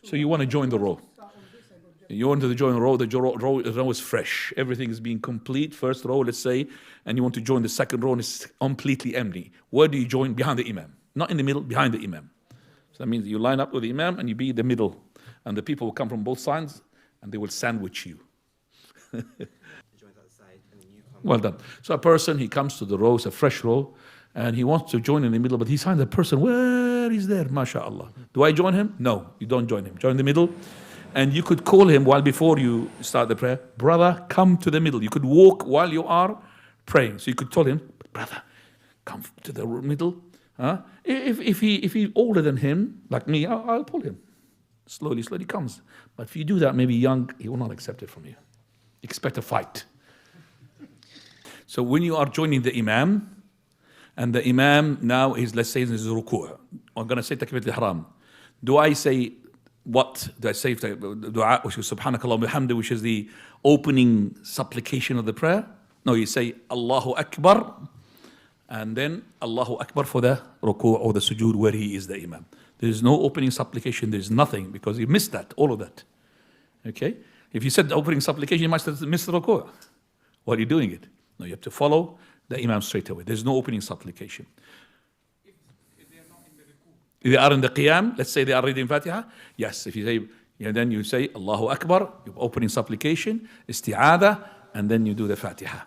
So you want to join the row. You want to join the row. The row is fresh. Everything is being complete. First row, let's say, and you want to join the second row and it's completely empty. Where do you join? Behind the Imam. Not in the middle, behind the Imam. So that means you line up with the Imam and you be in the middle. And the people will come from both sides and they will sandwich you. Well done. So a person, he comes to the row, it's a fresh row, and he wants to join in the middle, but he finds a person, where is there? MashaAllah. Do I join him? No, you don't join him. Join in the middle. And you could call him while before you start the prayer, brother, come to the middle. You could walk while you are praying. So you could tell him, brother, come to the middle. If he older than him, like me, I'll pull him. Slowly comes. But if you do that, maybe young, he will not accept it from you. Expect a fight. So when you are joining the Imam, and the Imam now is, let's say, in his ruku'. I'm going to say takbiratul ihram. Do I say, what do I say? Dua, which is subhanakallah wa bihamdi, which is the opening supplication of the prayer? No, you say Allahu Akbar, and then Allahu Akbar for the ruku' or the sujood where he is the Imam. There is no opening supplication, there is nothing, because you missed that, all of that. Okay? If you said the opening supplication, you must have missed the ruku'. Why are you doing it? No, you have to follow the Imam straight away. There's no opening supplication. If they are not in the ruku'. If they are in the qiyam, let's say they are reading Fatiha, yes, if you say, then you say Allahu Akbar, your opening supplication, isti'adha, and then you do the Fatiha.